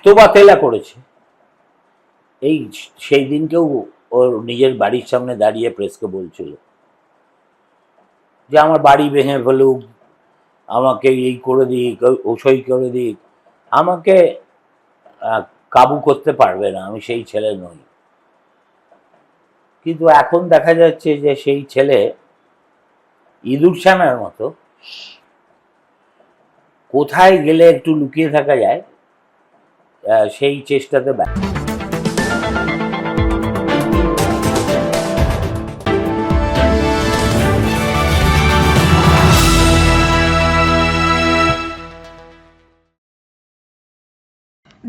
এত বাতেলা করেছে, এই সেই দিনকেও ওর নিজের বাড়ির সামনে দাঁড়িয়ে প্রেসকে বলছিল যে আমার বাড়ি ভেঙে ফেলুক, আমাকে এই করে দিক, ওসই করে দিক, আমাকে কাবু করতে পারবে না, আমি সেই ছেলে নই। কিন্তু এখন দেখা যাচ্ছে যে সেই ছেলে ইঁদুর ছানার মতো কোথায় গেলে একটু লুকিয়ে থাকা যায় সেই চেষ্টাতে ব্যস্ত।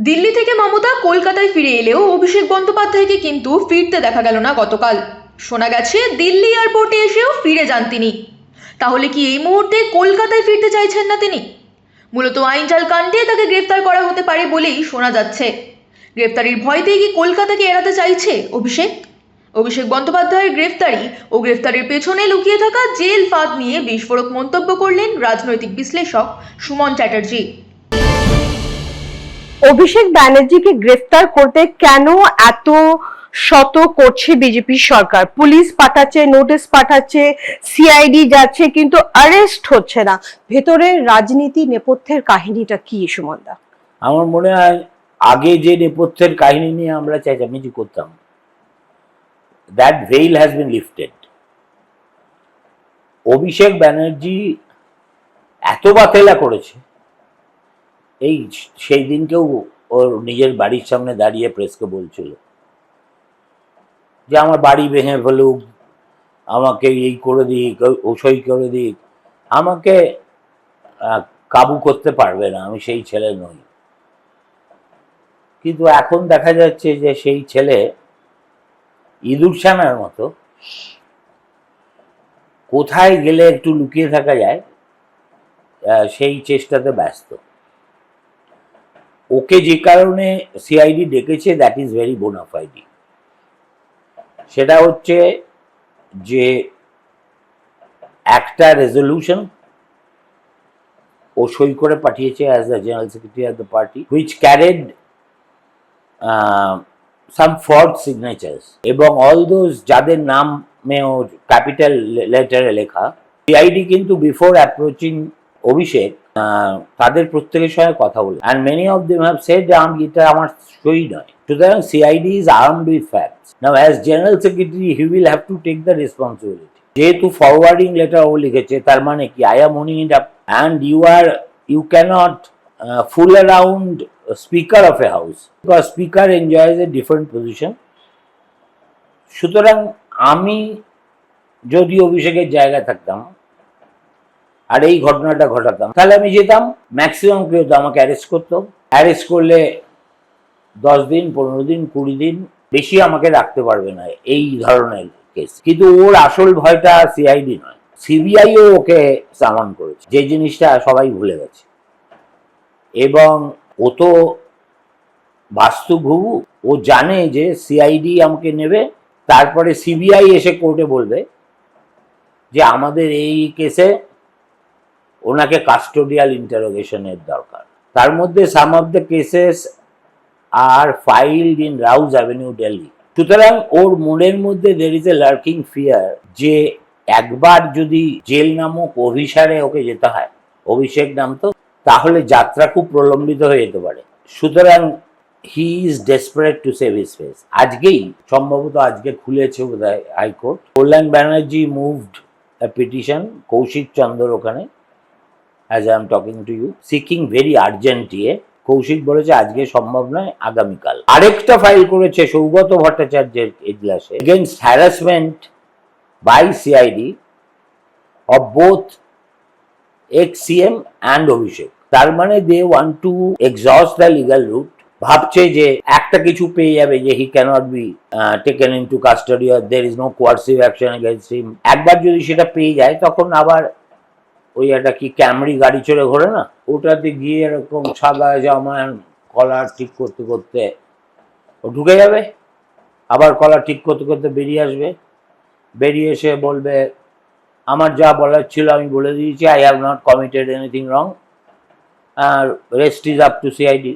দিল্লি থেকে মমতা কলকাতায় ফিরে এলেও অভিষেক বন্দ্যোপাধ্যায়কে কিন্তু ফিরতে দেখা গেল না গতকাল। শোনা গেছে দিল্লি এয়ারপোর্টে এসেও ফিরে যান তিনি। তাহলে কি এই মুহূর্তে কলকাতায় ফিরতে চাইছেন না তিনি? মূলত আইনজাল কাণ্ডে তাকে গ্রেফতার করা হতে পারে বলেই শোনা যাচ্ছে। গ্রেফতারির ভয়তেই কি কলকাতাকে এড়াতে চাইছে অভিষেক বন্দ্যোপাধ্যায়ের গ্রেফতারি ও গ্রেফতারির পেছনে লুকিয়ে থাকা জেল ফাঁদ নিয়ে বিস্ফোরক মন্তব্য করলেন রাজনৈতিক বিশ্লেষক সুমন চ্যাটার্জি। অভিষেক ব্যানার্জিকে গ্রেফতার করতে কেন এত শত করছে বিজেপি সরকার? পুলিশ পাঠাচ্ছে, নোটিশ পাঠাচ্ছে, সিআইডি যাচ্ছে, কিন্তু অ্যারেস্ট হচ্ছে না। ভেতরে রাজনীতি নেপথ্যের কাহিনীটা কি সুমনদা? আমার মনে হয় আগে যে নেপথ্যের কাহিনী নিয়ে আমরা চেঁচামেচি করতাম, that veil has been lifted. Abhishek Banerjee এত বাতেলা করেছে, এই সেই দিনকেও ওর নিজের বাড়ির সামনে দাঁড়িয়ে প্রেসকে বলছিল যে আমার বাড়ি ভেঙে ফেলুক, আমাকে এই করে দিক, ওসই করে দিক, আমাকে কাবু করতে পারবে না, আমি সেই ছেলে নই। কিন্তু এখন দেখা যাচ্ছে যে সেই ছেলে ইঁদুর ছানার মতো কোথায় গেলে একটু লুকিয়ে থাকা যায় সেই চেষ্টাতে ব্যস্ত। ওকে যে কারণে সিআইডি ডেকেছে, দ্যাট ইজ ভেরি বোনাফাইডি। সেটা হচ্ছে যে একটা রেজলিউশন ও সই করে পাঠিয়েছে as the general secretary of the party, which carried some fraud signatures, এবং অল দোজ যাদের নামে ও ক্যাপিটাল লেটারে লেখা। সিআইডি কিন্তু বিফোর অ্যাপ্রোচিং অভিষেক তাদের প্রত্যেকের সঙ্গে কথা বলে, and many of them have said এটা আমার সই নয়। সুতরাং CID is armed with facts. Now as general secretary he will have to take the responsibility. যেহেতু ফরওয়ার্ডিং লেটার ও লিখেছে, তার মানে কি I am owning it up, and you can't fool around speaker of a house, because speaker enjoys a different position. সুতরাং আমি যদি অভিষেকের জায়গায় থাকতাম আর এই ঘটনাটা ঘটাতাম, তাহলে আমি যেতাম, ম্যাক্সিমাম কেউ তো আমাকে অ্যারেস্ট করতো। অ্যারেস্ট করলে 10 দিন, 15 দিন, 20 দিন, বেশি আমাকে রাখতে পারবে না এই ধরনের কেস। কিন্তু ওর আসল ভয়টা সিআইডি নয়, সিবিআইও ওকে সামান করেছে, যে জিনিসটা সবাই ভুলে গেছে। এবং ও তো বাস্তু ঘুঘু, ও জানে যে সিআইডি আমাকে নেবে, তারপরে সিবিআই এসে কোর্টে বলবে যে আমাদের এই কেসে ওনাকে কাস্টোডিয়াল ইন্টারোগেশনের দরকার। তার মধ্যে some of the cases are filed in Rouse Avenue, Delhi. সুতরাং ওর মনের মধ্যে there is a lurking fear যে একবার যদি জেল নামক অভিসারে ওকে যেতে হয়, অভিষেক নাম তো, তাহলে যাত্রা খুব প্রলম্বিত হয়ে যেতে পারে। সুতরাং he is desperate to save his face. আজকেই সম্ভবত আজকে খুলেছে বোধহয় high court, Kalyan Banerjee moved a petition, Kaushik Chandra ওখানে, as I am talking to you, seeking very urgent Kaushik বলেছে আজকে সম্ভব নয়, আগামীকাল। আরেকটা ফাইল করেছে সৌগত ভট্টাচার্যের এজলাসে, against harassment by CID of both ex CM and Abhishek. তার মানে they want to exhaust the legal route. ভাবছে যে একটা কিছু পেয়ে যাবে, যে he cannot be taken into custody, or there is no coercive action against him. একবার যদি সেটা পেয়ে যায়, তখন আবার ওই একটা কি ক্যামরি গাড়ি চড়ে ঘোরে না, ওটাতে গিয়ে এরকম সাদা জামার কলার ঠিক করতে করতে ও ঢুকে যাবে, আবার কলার ঠিক করতে করতে বেরিয়ে আসবে, বেরিয়ে এসে বলবে আমার যা বলার ছিল আমি বলে দিয়েছি, I have not committed anything wrong, আর rest is up to CID.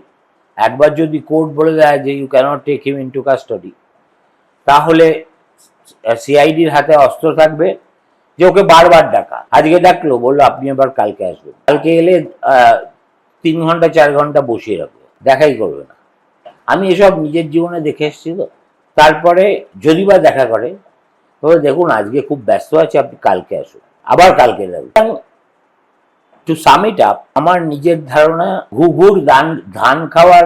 একবার যদি কোর্ট বলে দেয় যে you can't take him into custody, তাহলে সিআইডির হাতে অস্ত্র থাকবে যে ওকে বারবার ডাকা। আজকে ডাকলো, বললো আপনি আবার কালকে আসবেন, কালকে এলে 3 ঘন্টা 4 ঘন্টা বসিয়ে রাখবে, দেখাই করবে না। আমি এসব নিজের জীবনে দেখে এসেছি তো। তারপরে যদি বা দেখা করে, তবে দেখুন আজকে খুব ব্যস্ত আছে, আপনি কালকে আসুন, আবার কালকে যাবেন। টু সাম ইট আপ, আমার নিজের ধারণা ঘুঘুর ধান খাওয়ার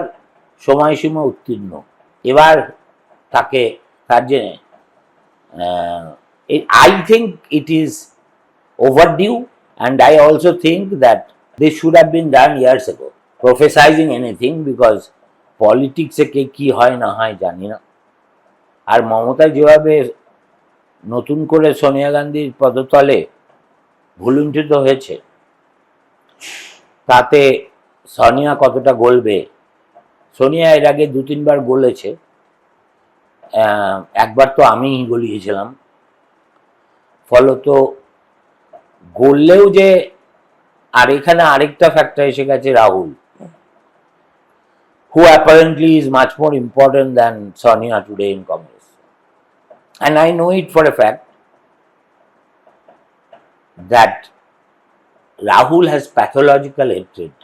সময়সীমা উত্তীর্ণ। এবার তাকে তার যে I think it is overdue, and I also think that this should have been done years ago. Prophesizing anything, because politics এ কি হয় না হয় জানি না। আর মমতা যেভাবে নতুন করে সোনিয়া গান্ধীর পদতলে ভুলুণ্ঠিত হয়েছে, তাতে সোনিয়া কতটা গলবে। সোনিয়া এর আগে 2-3 বার গলেছে, একবার তো আমিই গলিয়েছিলাম। ফলত গললেও যে, আর এখানে আরেকটা ফ্যাক্টর এসে গেছে, Rahul, who apparently is much more important than Sonia today in Congress. And I know it for a fact that Rahul has pathological hatred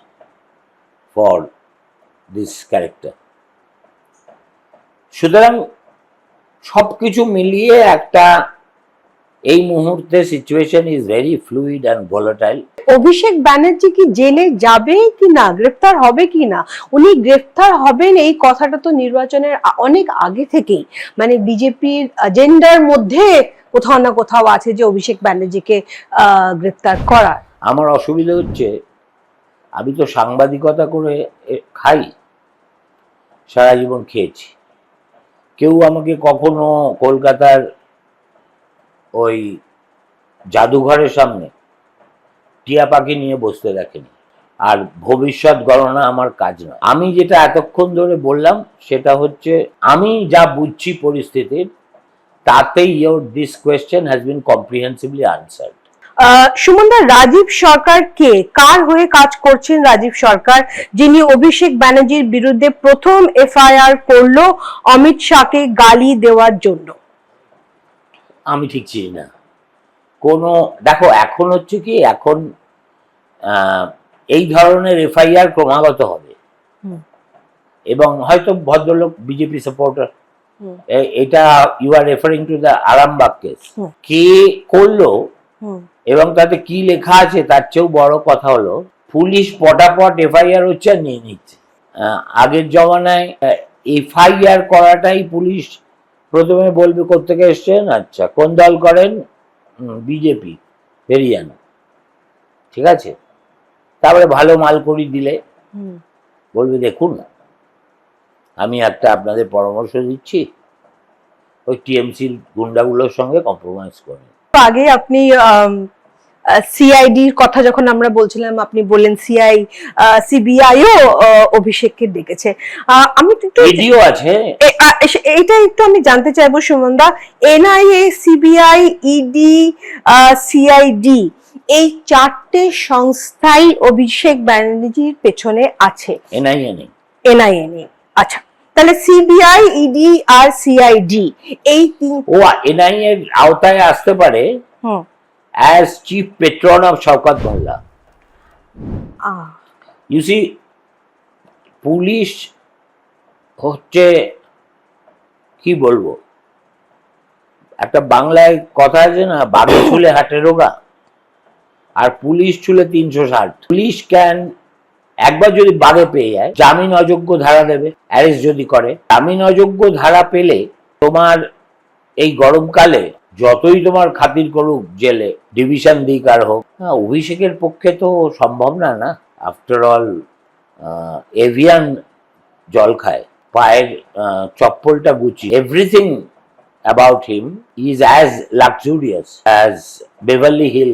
for this character. সুতরাং সবকিছু মিলিয়ে একটা এই মুহূর্তে situation is very fluid and volatile. Abhishek Banerjee কি জেলে যাবে কি না, গ্রেফতার হবে কি না? উনি গ্রেফতার হবেন এই কথাটা তো নির্বাচনের অনেক আগে থেকেই, মানে বিজেপির এজেন্ডার মধ্যে কোথাও না কোথাও আছে যে অভিষেক ব্যানার্জিকে গ্রেফতার করার। আমার অসুবিধা হচ্ছে, আমি তো সাংবাদিকতা করে খাই, সারা জীবন খেয়েছি। কেউ আমাকে কখনো কলকাতার ওই জাদুঘরের সামনে টিয়া পাখি নিয়ে বসতে দেখেনি। আর ভবিষ্যৎ গণনা আমার কাজ না। আমি যেটা এতক্ষণ ধরে বললাম সেটা হচ্ছে, আমি যা বুঝছি পরিস্থিতির, তাতেই this question has been comprehensively answered. সুমনদা, রাজীব সরকার কে, কার হয়ে কাজ করছেন রাজীব সরকার, যিনি অভিষেক ব্যানার্জির বিরুদ্ধে প্রথম এফআইআর করলো অমিত শাহকে গালি দেওয়ার জন্য? আমি ঠিক চিনি না কোনো। দেখো এখন হচ্ছে কি, এখন এই ধরনের এফআইআর ক্রমাগত হবে, এবং হয়তো ভদ্রলোক বিজেপি সাপোর্টার। এটা you are referring to the Arambagh case. কে করলো এবং তাতে কি লেখা আছে তার চেয়েও বড় কথা হলো, পুলিশ পটাপট এফআইআর হচ্ছে আর নিয়ে নিচ্ছে। আগের জমানায় এফআইআর করাটাই পুলিশ প্রথমে বলবে কোত্থেকে এসছেন, আচ্ছা কোন দল করেন, বিজেপি, হরিয়ানা, ঠিক আছে। তারপরে ভালো মাল করি দিলে বলবে দেখুন আমি একটা আপনাদের পরামর্শ দিচ্ছি, ওই টিএমসির গুন্ডাগুলোর সঙ্গে কম্প্রোমাইজ করেন। আগে আপনি সিআইডির কথা যখন আমরা বলছিলাম, আপনি বললেন সিবিআইও অভিষেককে ডেকেছে। আমি একটু ভিডিও আছে, এইটা একটু আমি জানতে চাইবো সুমনদা, এনআইএ, সিবিআই, ইডি, সিআইডি, এই 4টে সংস্থাই অভিষেক ব্যানার্জির পেছনে আছে। এনআইএ নেই। এনআইএ নেই, আচ্ছা। তাহলে সিবিআই, ইডি আর সিআইডি, এই তিন। ও এনআইএ এর আওতায় আসতে পারে as chief patron of Shaukat Molla. You see, police হচ্ছে, কি বলবো, একটা বাংলায় কথা আছে না, বাঘে ছুলে হাটে রোগা, আর পুলিশ ছুলে 360। পুলিশ ক্যান একবার যদি বাঘে পেয়ে যায়, জামিন অযোগ্য ধারা দেবে, অ্যারেস্ট যদি করে। জামিন অযোগ্য ধারা পেলে তোমার এই গরমকালে যতই তোমার খাতির করুক জেলে, ডিভিশন দিক আর হোক, অভিষেকের পক্ষে তো সম্ভব না। না, আফটার অল এভিয়ান জল খায়, পায়ের চপ্পলটা গুছিয়ে, everything about him is as luxurious as Beverly hill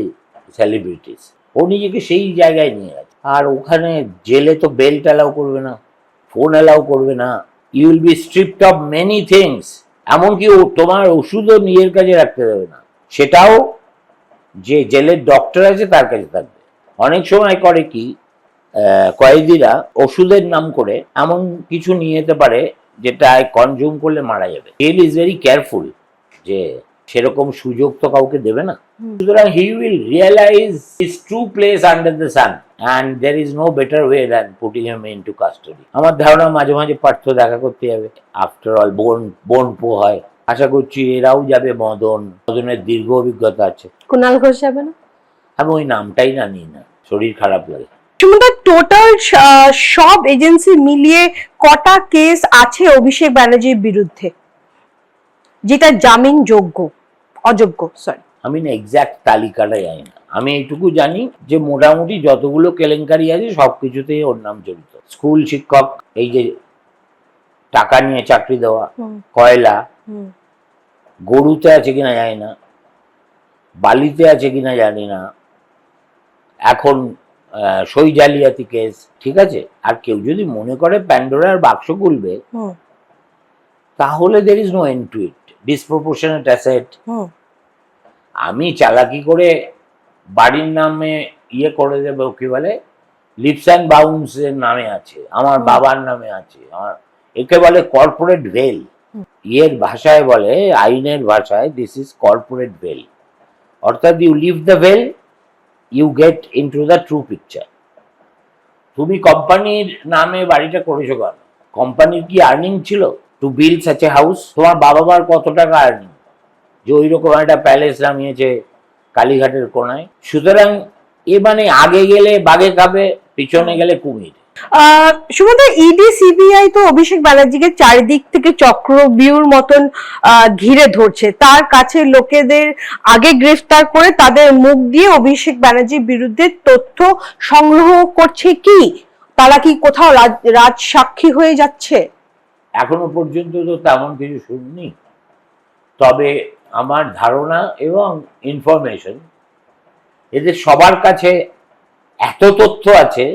celebrities. ও নিজেকে সেই জায়গায় নিয়ে গেছে। আর ওখানে জেলে তো বেল্ট অ্যালাউ করবে না, ফোন অ্যালাউ করবে না, you will be stripped of many things. এমনকি তোমার ওষুধও নিজের কাছে রাখতে দেবে না, সেটাও যে জেলের ডক্টর আছে তার কাছে থাকবে। অনেক সময় করে কি, কয়েদিরা ওষুধের নাম করে এমন কিছু নিয়ে যেতে পারে যেটা কনজিউম করলে মারা যাবে। জেল ইজ ভেরি কেয়ারফুল যে সেরকম সুযোগ তো কাউকে দেবে না। সুতরাং he will realise his true place under the sun and there is no better way than putting him into custody. আমার ধারণা মাঝে মাঝে পার্থ দেখা করতে যাবে। আফটার অল বোন পো হয়, আশা করছি এরাও যাবে। মদনের দীর্ঘ অভিজ্ঞতা আছে। কুণাল ঘোষ যাবে না? আমি ওই নামটাই না নিই না, শরীর খারাপ লাগে। সুমন্ত, টোটাল সব এজেন্সি মিলিয়ে কটা কেস আছে অভিষেক ব্যানার্জির বিরুদ্ধে যেটা জামিন অযোগ্য? সরি, আমি না এক্সাক্ট তালিকাটা জানি না। আমি এইটুকু জানি যে মোটামুটি যতগুলো কেলেঙ্কারি আছে সবকিছুতেই ওর নাম জড়িত। স্কুল শিক্ষক, এই যে টাকা নিয়ে চাকরি দেওয়া, কয়লা, গরুতে আছে কিনা জানি না, বালিতে আছে কিনা জানি না, এখন সই জালিয়াতি কেস, ঠিক আছে। আর কেউ যদি মনে করে প্যান্ডোরার বাক্স খুলবে তাহলে there is no end to it. Disproportionate asset, আমি চালাকি করে বাড়ির নামে ইয়ে করে দেবো, কি বলে লিপস অ্যান্ড বাউন্স এর নামে আছে, আমার বাবার নামে আছে, আমার একে বলে কর্পোরেট ভেল। ইয়ের ভাষায় বলে, আইনের ভাষায়, দিস ইজ কর্পোরেট ভেল। অর্থাৎ you leave the veil, you get into the true picture. তুমি কোম্পানির নামে বাড়িটা করেছো কেন? কোম্পানির কি আর্নিং ছিল to build such a house? তোমার বাবা মার কত টাকা আর্নিং যে ওই রকম একটা প্যালেস নামিয়েছে কালীঘাটের কোনায়? সুতরাং এ মানে আগে গেলে বাঘে খাবে, পিছনে গেলে কুমির। সুমন্ত, ইডি সিবিআই তো অভিষেক ব্যানার্জিকে চারিদিক থেকে চক্রবিউর মতন ঘিরে ধরছে। তার কাছে লোকেদের আগে গ্রেফতার করে তাদের মুখ দিয়ে অভিষেক ব্যানার্জির বিরুদ্ধে তথ্য সংগ্রহ করছে। কি তারা কি কোথাও রাজ সাক্ষী হয়ে যাচ্ছে? এখনো পর্যন্ত তো তেমন কিছু শুনিনি, তবে আমার ধারণা এবং ইনফরমেশন, এদের সবার কাছে এত তথ্য আছে,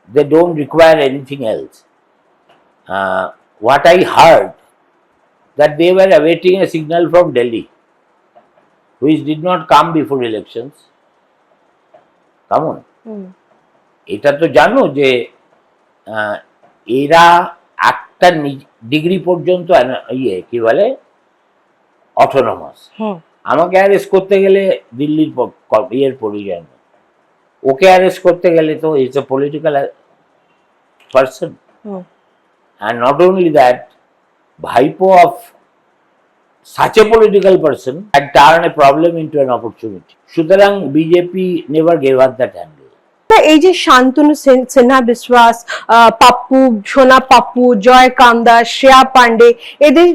they don't require anything else. What I heard, that they were awaiting a signal from Delhi, which did not come before elections. Come on. এটা তো জানো যে এরা একটা ডিগ্রি পর্যন্ত ইয়ে কি বলে অটোনমাস। আমাকে অ্যারেস্ট করতে গেলে দিল্লির ইয়ের পরিচয়, ওকে অ্যারেস্ট করতে গেলে তো it's a political person. And not only that, ভাইপো of such a political person had turned a problem into an opportunity. সুতরাং BJP never gave up that handle. এই যে শান্তনু সিনহা বিশ্বাস, পাপ্পু, সোনা পাপ্পু, জয় কামদার, শ্রেয়া পান্ডে, এদের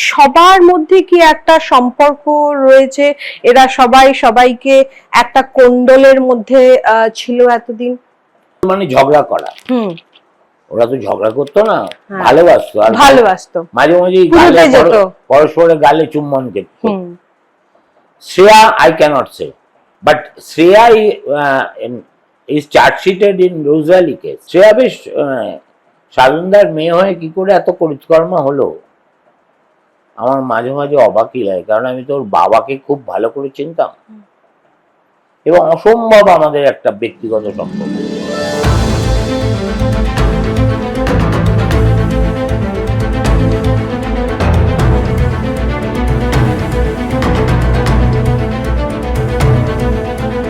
সবার মধ্যে কি একটা সম্পর্ক রয়েছে? এরা সবাইকে একটা কোন্ডলের মধ্যে ছিল এতদিন, মানে ঝগড়া করা। ওরা তো ঝগড়া করতো না, ভালোবাসতো। আর ভালোবাসতো, মাঝে মাঝে পরস্পরের গালে চুম্বন খেত। Shreya I can't say, but Shreya is chargesheeted in Rose Valley case. Shreya বেশ সাধনদার মেয়ে হয়ে কি করে এত কৃতকর্ম হলো আমার মাঝে মাঝে অবাকই লাগে, কারণ আমি তো ওর বাবাকে খুব ভালো করে চিনতাম এবং অসম্ভব আমাদের একটা ব্যক্তিগত সম্পর্ক।